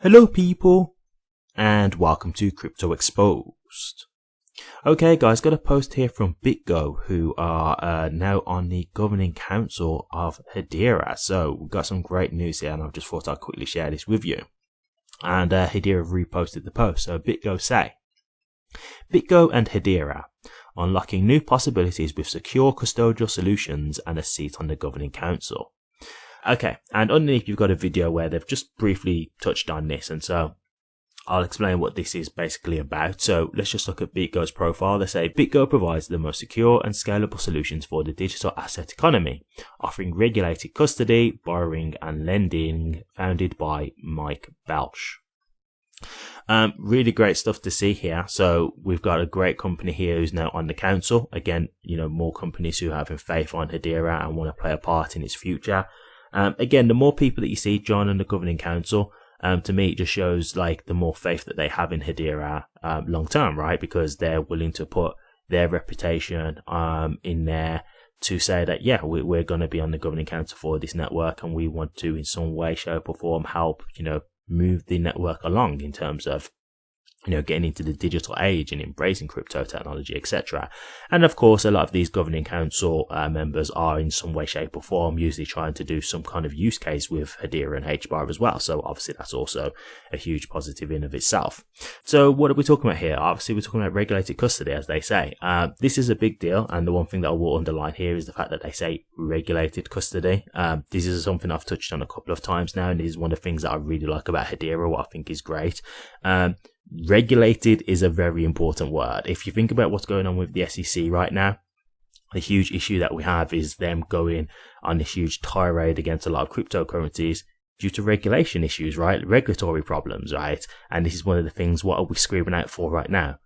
Hello people, and welcome to Crypto Exposed. Okay guys, got a post here from BitGo, who are now on the governing council of Hedera. So we've got some great news here, and I've just thought I'd quickly share this with you. And Hedera reposted the post. So BitGo say, BitGo and Hedera unlocking new possibilities with secure custodial solutions and a seat on the governing council. Okay, and underneath you've got a video where they've just briefly touched on this, and so I'll explain what this is basically about. So let's just look at BitGo's profile. They say BitGo provides the most secure and scalable solutions for the digital asset economy, offering regulated custody, borrowing and lending, founded by Mike Balch. Really great stuff to see here. So we've got a great company here who's now on the council. Again, you know, more companies who have faith on Hedera and want to play a part in its future. Again, the more people that you see joining the governing council, to me, it just shows like the more faith that they have in Hedera long term, right? Because they're willing to put their reputation in there to say that, yeah, we're going to be on the governing council for this network, and we want to, in some way, shape or form, help, you know, move the network along in terms of, you know, getting into the digital age and embracing crypto technology, etc. And of course, a lot of these governing council members are in some way, shape or form usually trying to do some kind of use case with Hedera and HBAR as well. So obviously that's also a huge positive in of itself. So what are we talking about here? Obviously we're talking about regulated custody, as they say. This is a big deal, and the one thing that I will underline here is the fact that they say regulated custody. This is something I've touched on a couple of times now, and this is one of the things that I really like about Hedera, what I think is great. Regulated is a very important word. If you think about what's going on with the SEC right now, the huge issue that we have is them going on this huge tirade against a lot of cryptocurrencies due to regulation issues, right? Regulatory problems, right? And this is one of the things, what are we screaming out for right now?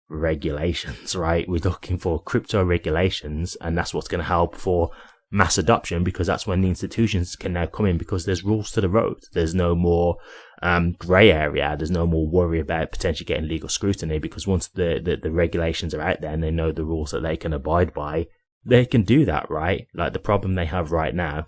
Regulations, right? We're looking for crypto regulations, and that's what's going to help for mass adoption, because that's when the institutions can now come in, because there's rules to the road. There's no more grey area. There's no more worry about potentially getting legal scrutiny, because once the regulations are out there and they know the rules that they can abide by, they can do that, right? Like the problem they have right now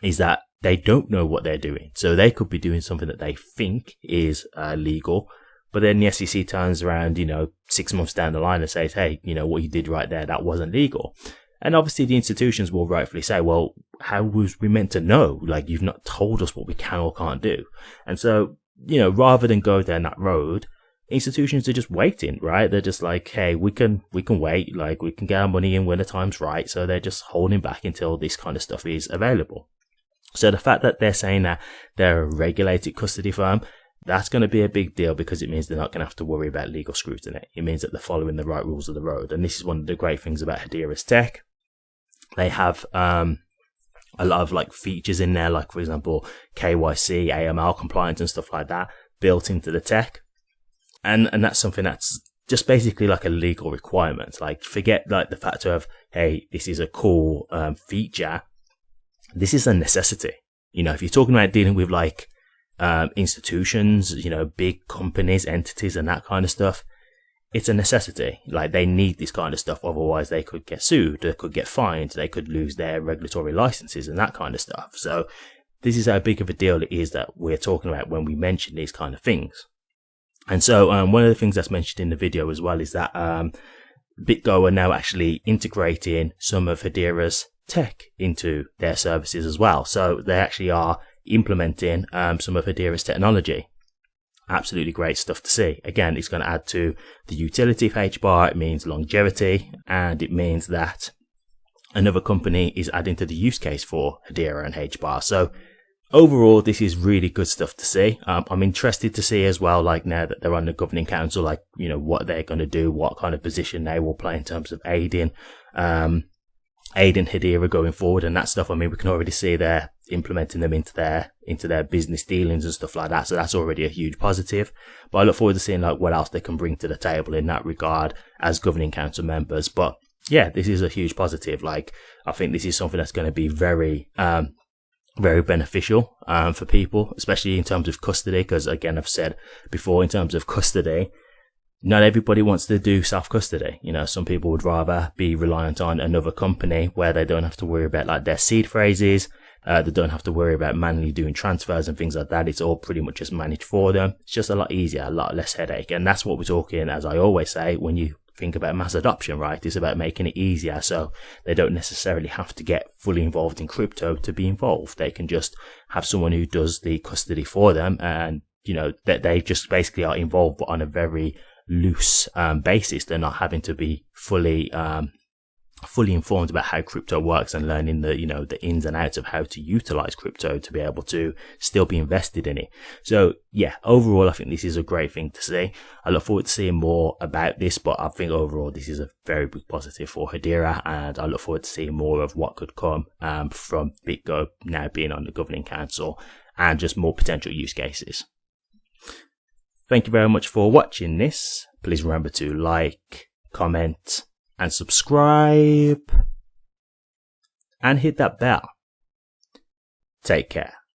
is that they don't know what they're doing. So they could be doing something that they think is legal, but then the SEC turns around, you know, 6 months down the line and says, hey, you know, what you did right there, that wasn't legal. And obviously the institutions will rightfully say, well, how was we meant to know? Like, you've not told us what we can or can't do. And so, you know, rather than go down that road, institutions are just waiting, right? They're just like, hey, we can wait, like we can get our money in when the time's right. So they're just holding back until this kind of stuff is available. So the fact that they're saying that they're a regulated custody firm, that's going to be a big deal, because it means they're not going to have to worry about legal scrutiny. It means that they're following the right rules of the road. And this is one of the great things about Hedera's tech. They have a lot of like features in there, like for example, KYC, AML compliance and stuff like that built into the tech. And that's something that's just basically like a legal requirement. Like, forget like the fact of, hey, this is a cool feature. This is a necessity. You know, if you're talking about dealing with like institutions, you know, big companies, entities and that kind of stuff, it's a necessity. Like, they need this kind of stuff, otherwise they could get sued, they could get fined, they could lose their regulatory licenses and that kind of stuff. So this is how big of a deal it is that we're talking about when we mention these kind of things. And so one of the things that's mentioned in the video as well is that BitGo are now actually integrating some of Hedera's tech into their services as well. So they actually are implementing some of Hedera's technology. Absolutely great stuff to see. Again, it's going to add to the utility of HBAR. It means longevity, and it means that another company is adding to the use case for Hedera and HBAR. So overall, this is really good stuff to see. I'm interested to see as well, like now that they're on the governing council, like, you know, what they're going to do, what kind of position they will play in terms of aiding Hedera going forward and that stuff. I mean, we can already see they're implementing them into their business dealings and stuff like that. So that's already a huge positive. But I look forward to seeing like what else they can bring to the table in that regard as governing council members. But yeah, this is a huge positive. Like, I think this is something that's going to be very beneficial for people, especially in terms of custody. Because again, I've said before, in terms of custody, not everybody wants to do self-custody. You know, some people would rather be reliant on another company where they don't have to worry about like their seed phrases. They don't have to worry about manually doing transfers and things like that. It's all pretty much just managed for them. It's just a lot easier, a lot less headache. And that's what we're talking, as I always say, when you think about mass adoption, right? It's about making it easier so they don't necessarily have to get fully involved in crypto to be involved. They can just have someone who does the custody for them, and that they just basically are involved but on a very loose basis. They're not having to be fully informed about how crypto works and learning the ins and outs of how to utilize crypto to be able to still be invested in it. So yeah, overall I think this is a great thing to see. I look forward to seeing more about this, but I think overall this is a very big positive for Hedera, and I look forward to seeing more of what could come from BitGo now being on the governing council, and just more potential use cases. Thank you very much for watching this. Please remember to like, comment, and subscribe, and hit that bell. Take care.